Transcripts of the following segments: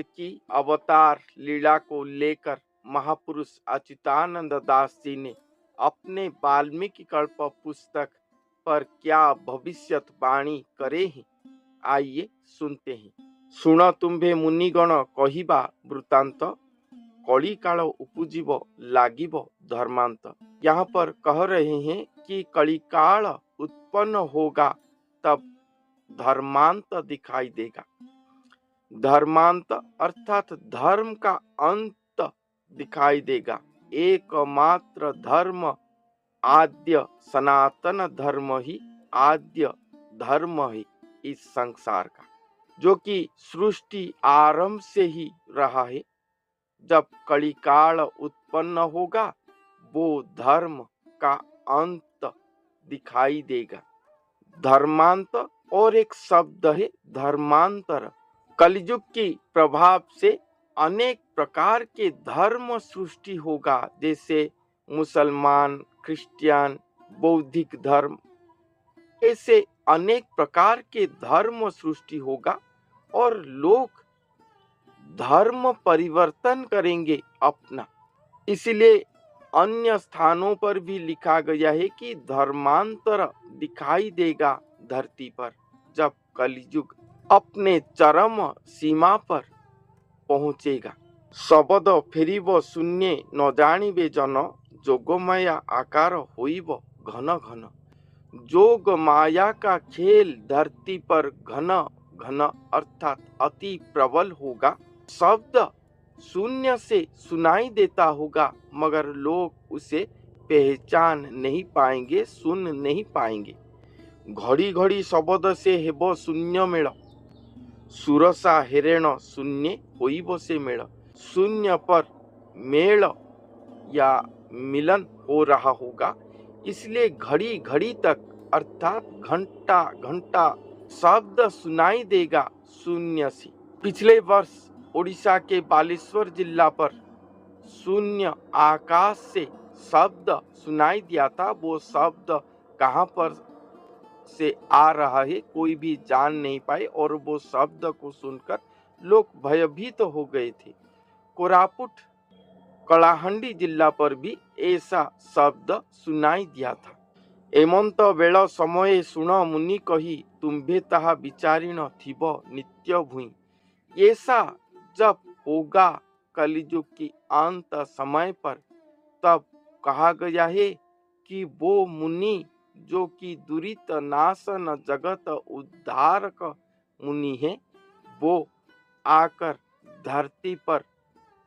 की अवतार लीला को लेकर महापुरुष अच्युतानंद दास जी ने अपने वाल्मीकि कल्प पुस्तक पर क्या भविष्यवाणी करे हैं, आइए सुनते हैं। सुन तुम्भे मुनिगण कहिबा वृत्तांत, कली काल उपजीव लागिब धर्मांत। यहाँ पर कह रहे हैं कि कली काल उत्पन्न होगा तब धर्मांत दिखाई देगा। धर्मांत अर्थात धर्म का अंत दिखाई देगा। एकमात्र धर्म आद्य सनातन धर्म ही आद्य धर्म है इस संसार का, जो कि सृष्टि आरंभ से ही रहा है। जब कलिकाल उत्पन्न होगा वो धर्म का अंत दिखाई देगा। धर्मांत और एक शब्द है धर्मांतर। कलयुग की प्रभाव से अनेक प्रकार के धर्म सृष्टि होगा, जैसे मुसलमान, क्रिश्चियन, बौद्धिक धर्म, ऐसे अनेक प्रकार के धर्म सृष्टि होगा और लोग धर्म परिवर्तन करेंगे अपना। इसलिए अन्य स्थानों पर भी लिखा गया है कि धर्मांतर दिखाई देगा धरती पर जब कलयुग अपने चरम सीमा पर पहुंचेगा। शब्द फेरिब शून्य न जानिबे जन, जोगमाया आकार होइब घन घन। जोग माया का खेल धरती पर घन घन अर्थात अति प्रबल होगा। शब्द शून्य से सुनाई देता होगा मगर लोग उसे पहचान नहीं पाएंगे, सुन नहीं पाएंगे। घड़ी घड़ी शब्द से हेब शून्य मेल, सुरसा हेरेण शून्य होइब से मेल। शून्य पर मेल या मिलन हो रहा होगा, इसलिए घड़ी घड़ी तक अर्थात घंटा घंटा शब्द सुनाई देगा शून्य से। पिछले वर्ष उड़ीसा के बालेश्वर जिला पर शून्य आकाश से शब्द सुनाई दिया था। वो शब्द कहाँ पर से आ रहा है कोई भी जान नहीं पाए और वो शब्द को सुनकर लोग भयभीत हो गए थे। कोरापुट कलाहंडी जिला पर भी ऐसा शब्द सुनाई दिया था। एमंत बेल समय सुन मुनि कही, तुम्भे ताहा विचारिण थिब नित्य भूई। ऐसा जब होगा कलियुग की अंत समय पर, तब कहा गया है कि वो मुनि जो कि दुरित नाशन जगत उद्धारक मुनि है, वो आकर धरती पर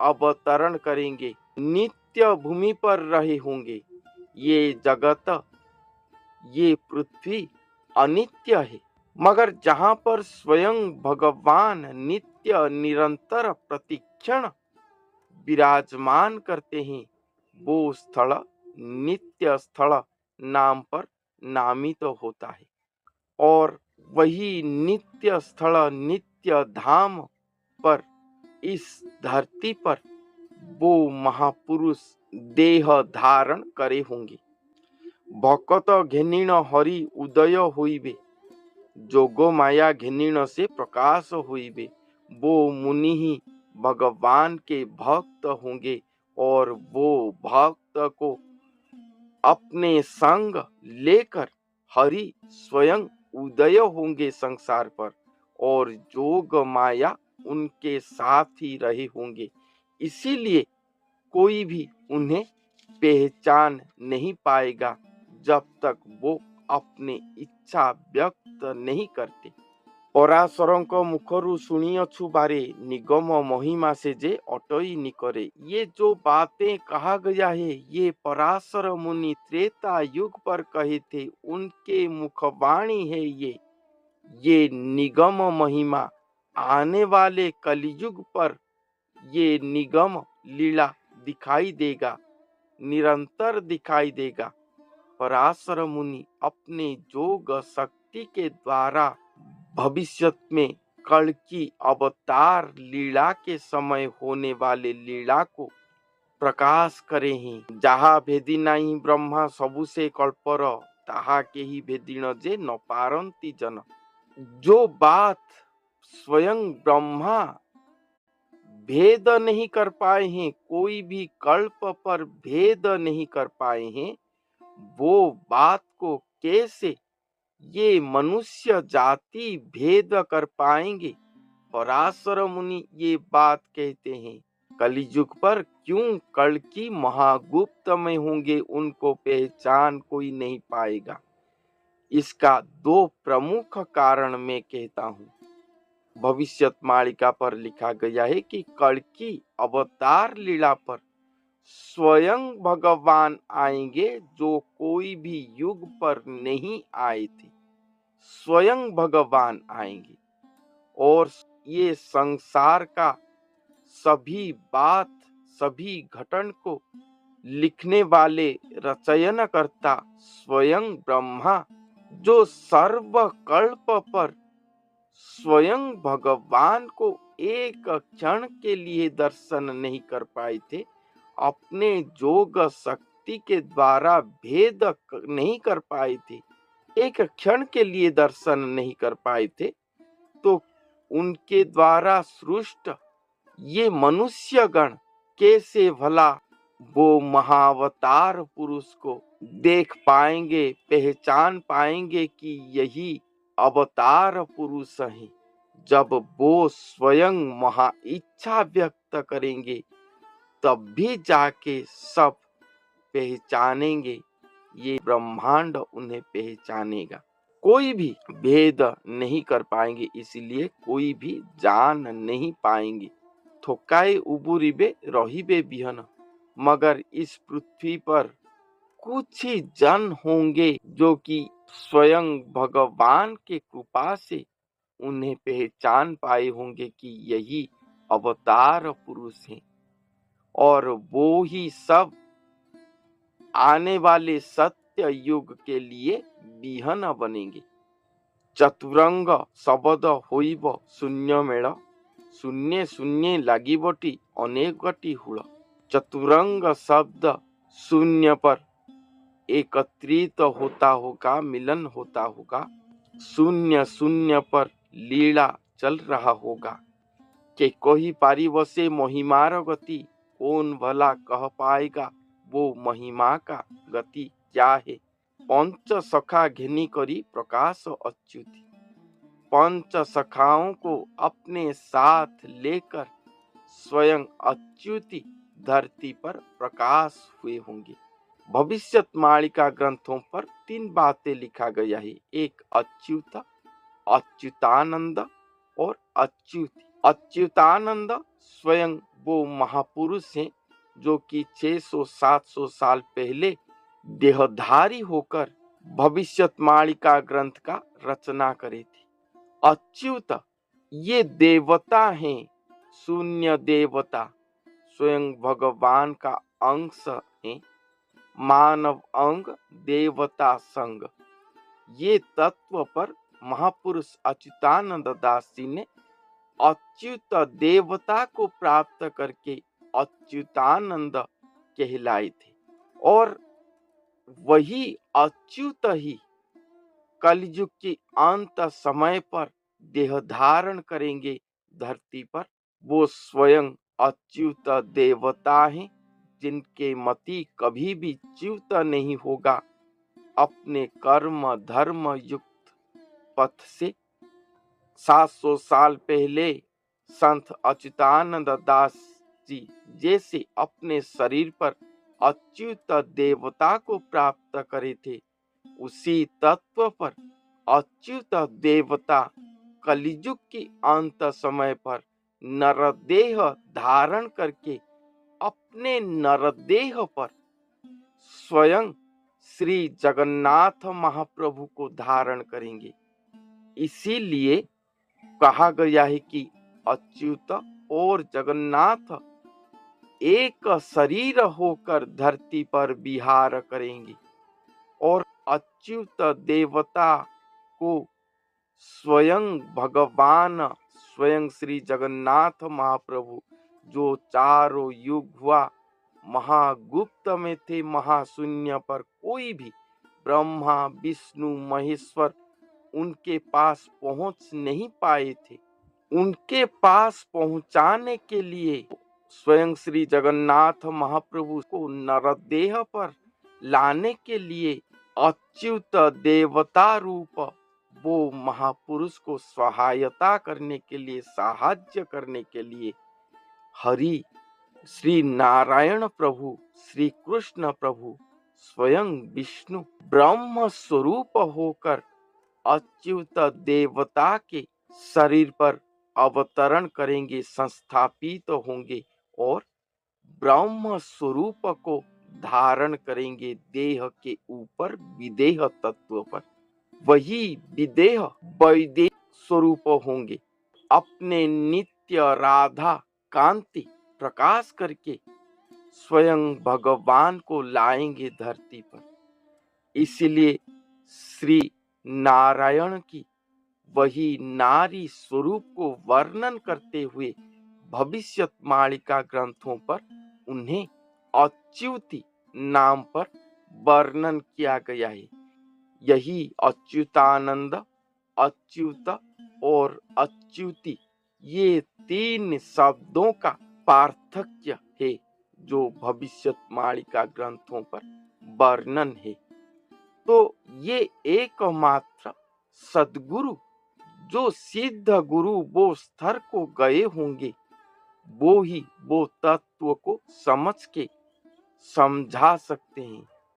अवतरण करेंगे, नित्य भूमि पर रहे होंगे। ये जगत, ये पृथ्वी अनित्य है, मगर जहाँ पर स्वयं भगवान नित्य निरंतर प्रतिक्षण विराजमान करते हैं, वो स्थल नित्य स्थल नाम पर नामित तो होता है। और वही नित्य स्थल नित्य धाम पर इस धरती पर वो महापुरुष देह धारण करे होंगे। भकत घेनिण हरि उदय होइबे, जोग माया घेनिण से प्रकाश होइबे। वो मुनि ही भगवान के भक्त होंगे और वो भक्त को अपने संग लेकर हरि स्वयं उदय होंगे संसार पर और जोग माया उनके साथ ही रहे होंगे। इसीलिए कोई भी उन्हें पहचान नहीं पाएगा जब तक वो अपनी इच्छा व्यक्त नहीं करते। पराशरଙ୍କ मुखरु सुनियछु बारे, निगम महिमा से जे अटई निकरे। ये जो बातें कहा गया है ये पराशर मुनि त्रेता युग पर कहे थे, उनके मुखवाणी है ये निगम महिमा आने वाले कलयुग पर ये निगम लीला दिखाई देगा, निरंतर दिखाई देगा। पराशर मुनि अपने जोग शक्ति के द्वारा भविष्य में कल की अवतार लीला के समय होने वाले लीला को प्रकाश करे हैं। जहा भेदी नहीं ब्रह्मा सबु से कल्पर, ताहा के ही भेदिण जे न पारंती जन। जो बात स्वयं ब्रह्मा भेद नहीं कर पाए हैं, कोई भी कल्प पर भेद नहीं कर पाए हैं, वो बात को कैसे ये मनुष्य जाति भेद कर पाएंगे। पराशर मुनि ये बात कहते हैं। कलियुग पर क्यों कल्कि महागुप्त में होंगे, उनको पहचान कोई नहीं पाएगा। इसका दो प्रमुख कारण मैं कहता हूँ। भविष्यमालिका पर लिखा गया है कि कल्कि अवतार लीला पर स्वयं भगवान आएंगे, जो कोई भी युग पर नहीं आए थे। स्वयं भगवान आएंगे और ये संसार का सभी बात, सभी घटन को लिखने वाले रचयनकर्ता स्वयं ब्रह्मा, जो सर्वकल्प पर स्वयं भगवान को एक क्षण के लिए दर्शन नहीं कर पाए थे, अपने जोग शक्ति के द्वारा भेद नहीं कर पाए थे, एक क्षण के लिए दर्शन नहीं कर पाए थे, तो उनके द्वारा सृष्ट ये मनुष्यगण कैसे भला वो महावतार पुरुष को देख पाएंगे, पहचान पाएंगे कि यही अवतार पुरुष हैं। जब वो स्वयं महा इच्छा व्यक्त करेंगे, तब भी जाके सब पहचानेंगे, ये ब्रह्मांड उन्हें पहचानेगा। कोई भी भेद नहीं कर पाएंगे, इसलिए कोई भी जान नहीं पाएंगे। थोकाए उबुरिबे रहिबे बिहन, मगर इस पृथ्वी पर कुछ ही जन होंगे जो कि स्वयं भगवान के कृपा से उन्हें पहचान पाए होंगे कि यही अवतार पुरुष हैं, और वो ही सब आने वाले सत्य युग के लिए बिहन बनेंगे। चतुरंग शब्द होइब शून्य मेल, शून्य शून्य लागिबटी अनेकटी हुल। चतुरंग शब्द शून्य पर एकत्रित होता होगा, मिलन होता होगा। शून्य शून्य पर लीला चल रहा होगा। के कोई पारिवसे महिमार गति, कौन भला कह पाएगा वो महिमा का गति क्या है। पंच सखा घिनी करी प्रकाश अच्युति, पंच सखाओं को अपने साथ लेकर स्वयं अच्युति धरती पर प्रकाश हुए होंगे। भविष्यमालिका ग्रंथों पर तीन बातें लिखा गया है, एक अच्युत, अच्युतानंद और अच्युति। अच्युतानंद स्वयं वो महापुरुष हैं जो कि 600-700 साल पहले देहधारी होकर भविष्यमालिका ग्रंथ का रचना करे थे। अच्युत ये देवता हैं, शून्य देवता, स्वयं भगवान का अंश है। मानव अंग देवता संग, ये तत्व पर महापुरुष अच्युतानंद दास जी ने अच्युत देवता को प्राप्त करके अच्युतानंद कहलाए थे। और वही अच्युत ही कलयुग के अंत समय पर देह धारण करेंगे धरती पर। वो स्वयं अच्युत देवता हैं, जिनके मति कभी भी च्युत नहीं होगा। अपने कर्म धर्म युक्त पथ से 700 साल पहले संत अच्युतानंद दास जी जैसे अपने शरीर पर अच्युत देवता को प्राप्त करे थे, उसी तत्व पर अच्युत देवता कलियुग के अंत समय पर नरदेह धारण करके अपने नरदेह पर स्वयं श्री जगन्नाथ महाप्रभु को धारण करेंगे। इसीलिए कहा गया है कि अच्युत और जगन्नाथ एक शरीर होकर धरती पर विहार करेंगे। और अच्युत देवता को स्वयं भगवान, स्वयं श्री जगन्नाथ महाप्रभु, जो चारों युग हुआ महागुप्त में थे, महाशून्य पर कोई भी ब्रह्मा विष्णु महेश्वर उनके पास पहुंच नहीं पाए थे, उनके पास पहुंचाने के लिए स्वयं श्री जगन्नाथ महाप्रभु को नरदेह पर लाने के लिए अच्युत देवता रूप वो महापुरुष को सहायता करने के लिए, साहाय्य करने के लिए हरि श्री नारायण प्रभु, श्री कृष्ण प्रभु, स्वयं विष्णु ब्रह्म स्वरूप होकर अच्युत देवता के शरीर पर अवतरण करेंगे, संस्थापित होंगे और ब्रह्म स्वरूप को धारण करेंगे देह के ऊपर, विदेह तत्व पर। वही विदेह वैदेह स्वरूप होंगे, अपने नित्य राधा कांति प्रकाश करके स्वयं भगवान को लाएंगे धरती पर। इसलिए श्री नारायण की वही नारी स्वरूप को वर्णन करते हुए भविष्यत मालिका ग्रंथों पर उन्हें अच्युति नाम पर वर्णन किया गया है। यही अच्युतानंद, अच्युत और अच्युति ये तीन शब्दों का पार्थक्य है जो भविष्यत मालिका ग्रंथों पर वर्णन है। तो ये एकमात्र सद्गुरु जो सिद्ध गुरु वो स्तर को गए होंगे, वो ही वो तत्व को समझ के समझा सकते हैं।